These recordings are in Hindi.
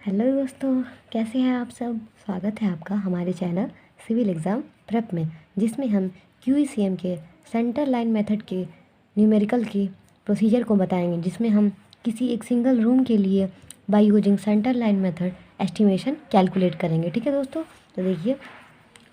हेलो दोस्तों, कैसे हैं आप सब। स्वागत है आपका हमारे चैनल सिविल एग्ज़ाम प्रेप में, जिसमें हम क्यूईसीएम के सेंटर लाइन मेथड के न्यूमेरिकल के प्रोसीजर को बताएंगे, जिसमें हम किसी एक सिंगल रूम के लिए by using centre line method estimation calculate करेंगे। ठीक है दोस्तों, तो देखिए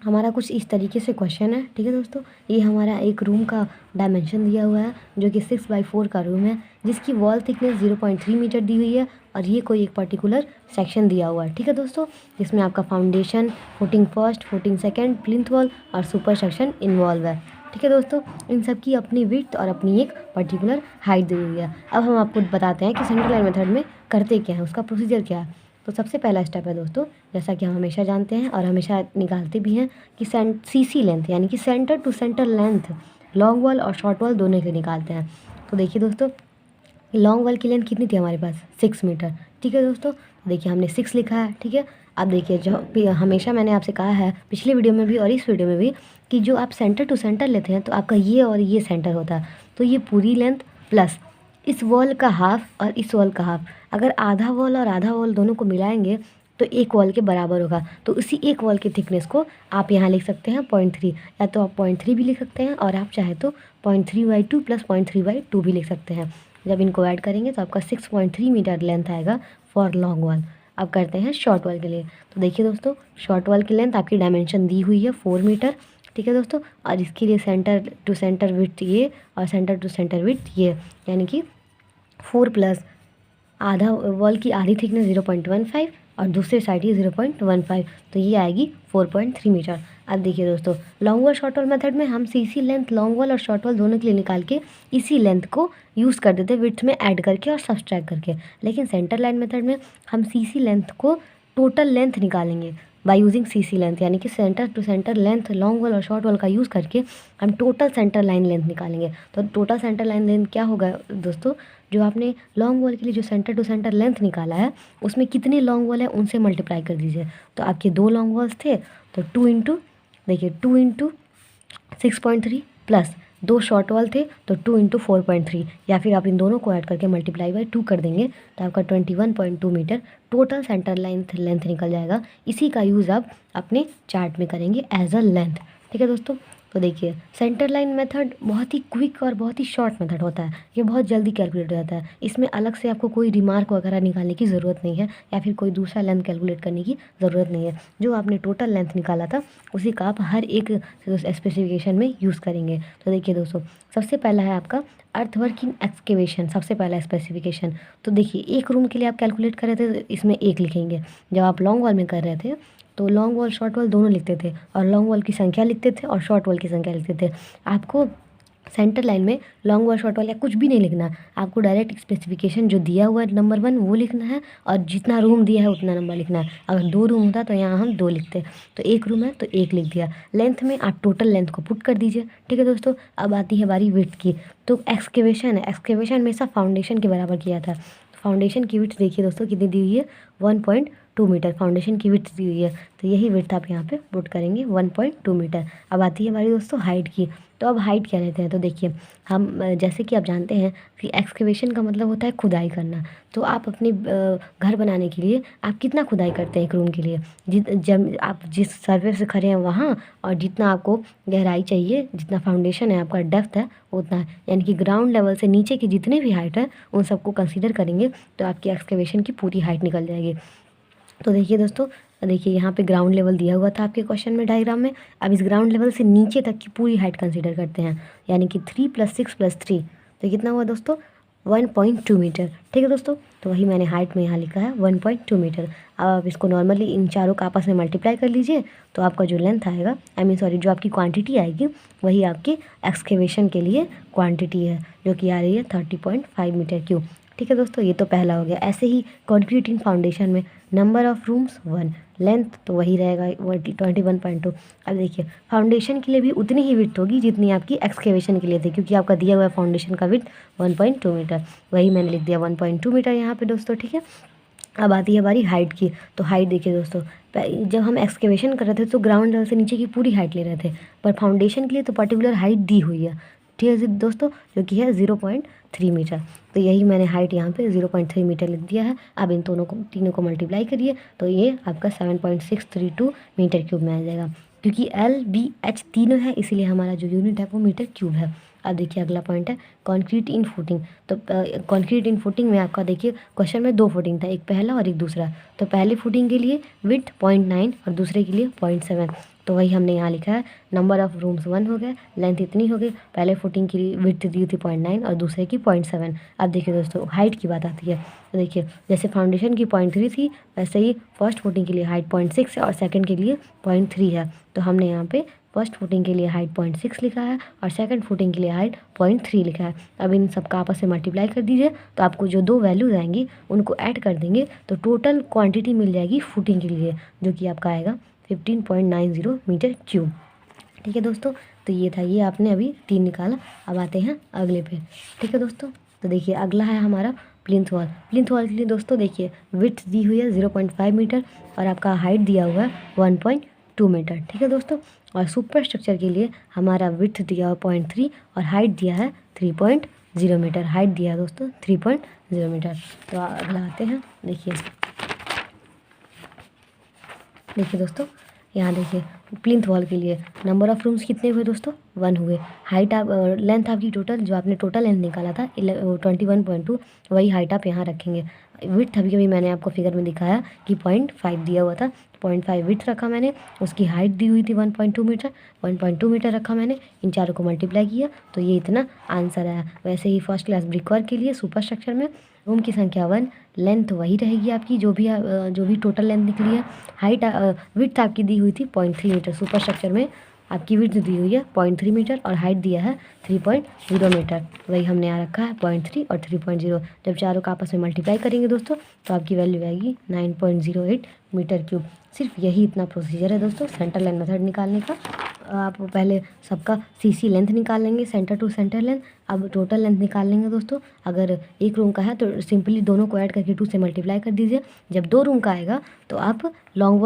हमारा कुछ इस तरीके से क्वेश्चन है। ठीक है दोस्तों, ये हमारा एक रूम का डायमेंशन दिया हुआ है जो कि 6x4 का रूम है, जिसकी वॉल थिकनेस 0.3 मीटर दी हुई है और ये कोई एक पर्टिकुलर सेक्शन दिया हुआ है। ठीक है दोस्तों, जिसमें आपका foundation, footing first, footing second, plinth wall और सुपर सेक्शन इन्वॉल्व है। ठीक है दोस्तों, इन सब की अपनी विड्थ और अपनी एक पर्टिकुलर हाइट दी हुई है। अब हम आपको बताते हैं कि सेंटर लाइन मेथड में करते क्या है, उसका प्रोसीजर क्या है। तो सबसे पहला स्टेप है दोस्तों, जैसा कि हम हमेशा जानते हैं और हमेशा निकालते भी हैं, कि सीसी लेंथ यानी कि centre to centre length long wall और शॉर्ट वॉल दोनों के निकालते हैं। तो देखिए दोस्तों, लॉन्ग वॉल की लेंथ कितनी थी हमारे पास, 6 मीटर। ठीक है दोस्तों, देखिए हमने 6 लिखा है। ठीक है, अब देखिए जो हमेशा मैंने आपसे कहा है पिछले वीडियो में भी और इस वीडियो में भी, कि जो आप सेंटर टू सेंटर लेते हैं तो आपका ये और ये सेंटर होता है, तो ये पूरी लेंथ प्लस इस वॉल का हाफ और इस वॉल का हाफ, अगर आधा वॉल और आधा वॉल दोनों को मिलाएंगे तो एक वॉल के बराबर होगा। तो उसी एक वॉल की थिकनेस को आप यहाँ लिख सकते हैं 0.3, या तो आप 0.3 भी लिख सकते हैं और आप चाहे तो 0.3/2 प्लस 0.3/2 भी लिख सकते हैं। जब इनको ऐड करेंगे तो आपका 6.3 मीटर लेंथ आएगा फॉर लॉन्ग वॉल। अब करते हैं शॉर्ट वॉल के लिए। तो देखिए दोस्तों, शॉर्ट वॉल की लेंथ आपकी डायमेंशन दी हुई है 4 मीटर। ठीक है दोस्तों, और इसके लिए सेंटर टू सेंटर विड्थ ये और सेंटर टू सेंटर विड्थ ये, यानी कि 4 प्लस आधा वॉल की आधी थिकनेस 0.15 और दूसरे साइड की 0.15, तो ये आएगी 4.3 मीटर। अब देखिए दोस्तों, long wall short wall method में हम सीसी लेंथ लॉन्ग वॉल और शॉर्ट वॉल दोनों के लिए निकाल के इसी लेंथ को यूज़ कर देते विड्थ में ऐड करके और सब्सट्रैक्ट करके। लेकिन सेंटर लाइन मेथड में हम सीसी लेंथ को टोटल लेंथ निकालेंगे बाय यूजिंग सीसी लेंथ, यानी कि centre to centre length long wall और शॉर्ट वॉल का यूज़ करके हम टोटल सेंटर लाइन लेंथ निकालेंगे। तो टोटल सेंटर लाइन लेंथ क्या होगा दोस्तों, जो आपने लॉन्ग वॉल के लिए जो सेंटर टू सेंटर लेंथ निकाला है उसमें कितने लॉन्ग वॉल है उनसे मल्टीप्लाई कर दीजिए। तो आपके 2 लॉन्ग वॉल्स थे तो 2 इंटू, देखिए 2 इंटू 6.3 प्लस 2 शॉर्ट वॉल थे तो 2 इंटू 4.3, या फिर आप इन दोनों को ऐड करके मल्टीप्लाई बाय 2 कर देंगे तो आपका 21.2 metre total centre line length निकल जाएगा। इसी का यूज़ आप अपने चार्ट में करेंगे एज अ लेंथ। ठीक है दोस्तों, तो देखिए सेंटर लाइन मेथड बहुत ही क्विक और बहुत ही शॉर्ट मेथड होता है, ये बहुत जल्दी कैलकुलेट हो जाता है। इसमें अलग से आपको कोई रिमार्क वगैरह निकालने की ज़रूरत नहीं है, या फिर कोई दूसरा लेंथ कैलकुलेट करने की ज़रूरत नहीं है। जो आपने टोटल लेंथ निकाला था उसी का आप हर एक स्पेसिफिकेशन में यूज़ करेंगे। तो देखिए दोस्तों, सबसे पहला है आपका अर्थवर्क इन एक्सकेवेशन, सबसे पहला स्पेसिफिकेशन। तो देखिए एक रूम के लिए आप कैलकुलेट कर रहे थे तो इसमें 1 लिखेंगे। जब आप लॉन्ग वॉल में कर रहे थे तो लॉन्ग वॉल शॉर्ट वॉल दोनों लिखते थे, और लॉन्ग वॉल की संख्या लिखते थे और शॉर्ट वॉल की संख्या लिखते थे। आपको सेंटर लाइन में लॉन्ग वॉल शॉर्ट वॉल या कुछ भी नहीं लिखना, आपको डायरेक्ट स्पेसिफिकेशन जो दिया हुआ है नंबर 1 वो लिखना है, और जितना रूम दिया है उतना नंबर लिखना है। अगर 2 रूम होता तो यहाँ हम 2 लिखते, तो 1 रूम है तो 1 लिख दिया। लेंथ में आप टोटल लेंथ को पुट कर दीजिए। ठीक है दोस्तों, अब आती है बारी विड्थ की। तो एक्सकेवेशन है, एक्सकेवेशन हमेशा फाउंडेशन के बराबर किया था। फाउंडेशन की विड्थ देखिए दोस्तों कितनी दी हुई है, 1.2 मीटर फाउंडेशन की विड्थ दी हुई है, तो यही विड्थ आप यहाँ पे पुट करेंगे 1.2 मीटर। अब आती है हमारी दोस्तों हाइट की। तो अब हाइट क्या लेते हैं, तो देखिए हम जैसे कि आप जानते हैं कि एक्सकेवेशन का मतलब होता है खुदाई करना। तो आप अपने घर बनाने के लिए आप कितना खुदाई करते हैं एक रूम के लिए, जब आप जिस सर्वे से खड़े हैं वहाँ, और जितना आपको गहराई चाहिए, जितना फाउंडेशन है आपका डेप्थ है उतना है, यानी कि ग्राउंड लेवल से नीचे की जितनी भी हाइट है उन सबको कंसीडर करेंगे तो आपकी एक्सकेवेशन की पूरी हाइट निकल जाएगी। तो देखिए दोस्तों, देखिए यहाँ पे ग्राउंड लेवल दिया हुआ था आपके क्वेश्चन में डायग्राम में। अब इस ग्राउंड लेवल से नीचे तक की पूरी हाइट कंसीडर करते हैं, यानी कि 3 + 6 + 3, तो कितना हुआ दोस्तों, 1.2 मीटर। ठीक है दोस्तों, तो वही मैंने हाइट में यहाँ लिखा है 1.2 मीटर। अब आप इसको नॉर्मली इन चारों का आपस में मल्टीप्लाई कर लीजिए, तो आपका जो लेंथ आएगा, जो आपकी क्वांटिटी आएगी वही आपकी एक्सकेवेशन के लिए क्वांटिटी है, जो कि आ रही है 30.5 मीटर क्यूब। ठीक है दोस्तों, ये तो पहला हो गया। ऐसे ही कंक्रीटिंग फाउंडेशन में नंबर ऑफ़ रूम्स 1, लेंथ तो वही रहेगा 21.2। अब देखिए फाउंडेशन के लिए भी उतनी ही विड्थ होगी जितनी आपकी एक्सकेवेशन के लिए थी, क्योंकि आपका दिया हुआ है फाउंडेशन का विड्थ 1.2 मीटर, वही मैंने लिख दिया 1.2 मीटर यहाँ पे दोस्तों। ठीक है, अब आती है हमारी हाइट की। तो हाइट देखिए दोस्तों, जब हम एक्सकेवेशन कर रहे थे तो ग्राउंड लेवल से नीचे की पूरी हाइट ले रहे थे, पर फाउंडेशन के लिए तो पर्टिकुलर हाइट दी हुई है। ठीक है दोस्तों, जो कि है 0.3 मीटर। तो यही मैंने हाइट यहाँ पे 0.3 मीटर लिख दिया है। अब इन तीनों को मल्टीप्लाई करिए तो ये आपका 7.632 मीटर क्यूब में आ जाएगा। क्योंकि LBH तीनों है इसीलिए हमारा जो यूनिट है वो मीटर क्यूब है। अब देखिए अगला पॉइंट है कंक्रीट इन फुटिंग। तो कंक्रीट इन फुटिंग में आपका देखिए क्वेश्चन में 2 फुटिंग था, एक पहला और एक दूसरा। तो पहले फुटिंग के लिए विड्थ 0.9 और दूसरे के लिए 0.7। तो वही हमने यहाँ लिखा है। नंबर ऑफ रूम्स 1 हो गया, लेंथ इतनी हो गई। पहले फुटिंग की विड्थ दी थी 0.9 और दूसरे की 0.7। अब देखिए दोस्तों हाइट की बात आती है। तो देखिए जैसे फाउंडेशन की 0.3 थी वैसे ही फर्स्ट फुटिंग के लिए हाइट 0.6 है और सेकंड के लिए 0.3 है। तो हमने यहाँ पे फर्स्ट फुटिंग के लिए हाइट 0.6 लिखा है और सेकंड फुटिंग के लिए हाइट 0.3 लिखा है। अब इन सबका आपस में मल्टीप्लाई कर दीजिए तो आपको जो 2 वैल्यूज आएंगी उनको ऐड कर देंगे तो टोटल क्वांटिटी मिल जाएगी फुटिंग के लिए, जो कि आपका आएगा 15.90 मीटर क्यूब। ठीक है दोस्तों, तो ये था, ये आपने अभी 3 निकाला। अब आते हैं अगले पे। ठीक है दोस्तों, तो देखिए अगला है हमारा प्लिंथ वॉल। प्लिंथ वॉल के लिए दोस्तों देखिए विड्थ दी हुई है 0.5 मीटर और आपका हाइट दिया हुआ है 1.2 मीटर। ठीक है दोस्तों, और सुपर स्ट्रक्चर के लिए हमारा विड्थ दिया हुआ 0.3 और हाइट दिया है 3.0 मीटर। हाइट दिया है दोस्तों 3.0 मीटर। तो अगला आते हैं। देखिए दोस्तों यहाँ देखिए प्लिंथ वॉल के लिए नंबर ऑफ़ रूम्स कितने हुए दोस्तों, 1 हुए। हाइट आप लेंथ आपकी टोटल जो आपने टोटल लेंथ निकाला था 21.2, वही हाइट आप यहाँ रखेंगे। विड्थ अभी मैंने आपको फिगर में दिखाया कि 0.5 दिया हुआ था, 0.5 विड्थ रखा मैंने। उसकी हाइट दी हुई थी 1.2 मीटर, 1.2 मीटर रखा मैंने। इन चारों को मल्टीप्लाई किया तो ये इतना आंसर आया। वैसे ही फर्स्ट क्लास ब्रिक वर्क के लिए सुपर स्ट्रक्चर में रूम की संख्या 1, लेंथ वही रहेगी आपकी जो भी टोटल लेंथ निकली है। हाइट विड्थ आपकी दी हुई थी 0.3 मीटर। सुपर स्ट्रक्चर में आपकी विड्थ दी हुई है 0.3 मीटर और हाइट दिया है 3.0 मीटर। वही हमने यहाँ रखा है 0.3 और 3.0। जब चारों का आपस में मल्टीप्लाई करेंगे दोस्तों तो आपकी वैल्यू आएगी 9.08 मीटर क्यूब। सिर्फ यही इतना प्रोसीजर है दोस्तों सेंटर लाइन मेथड निकालने का। आप पहले सबका CC लेंथ निकाल लेंगे, सेंटर टू सेंटर लेंथ। अब टोटल लेंथ निकाल लेंगे दोस्तों। अगर एक रूम का है तो सिंपली दोनों को ऐड करके 2 से मल्टीप्लाई कर दीजिए। जब 2 रूम का आएगा तो आप लॉन्ग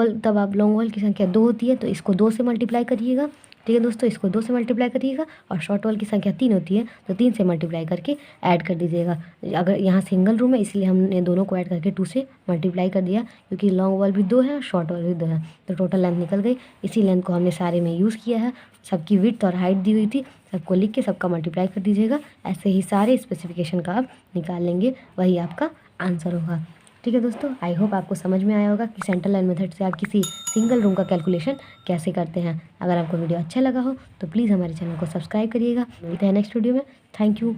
वॉल की संख्या 2 होती है तो इसको 2 से मल्टीप्लाई करिएगा। ठीक है दोस्तों, इसको 2 से मल्टीप्लाई करिएगा। और शॉर्ट वॉल की संख्या 3 होती है तो 3 से मल्टीप्लाई करके ऐड कर दीजिएगा। अगर यहाँ सिंगल रूम है इसलिए हमने दोनों को ऐड करके 2 से मल्टीप्लाई कर दिया, क्योंकि लॉन्ग वॉल भी 2 है और शॉर्ट वॉल भी 2 है। तो टोटल लेंथ निकल गई। इसी लेंथ को हमने सारे में यूज़ किया है। सबकी विड्थ और हाइट दी हुई थी, सबको लिख के सबका मल्टीप्लाई कर दीजिएगा। ऐसे ही सारे स्पेसिफिकेशन का आप निकाल लेंगे, वही आपका आंसर होगा। ठीक है दोस्तों, आई होप आपको समझ में आया होगा कि सेंटर लाइन मेथड से आप किसी सिंगल रूम का कैलकुलेशन कैसे करते हैं। अगर आपको वीडियो अच्छा लगा हो तो प्लीज़ हमारे चैनल को सब्सक्राइब करिएगा। मिलते हैं नेक्स्ट वीडियो में। Thank you.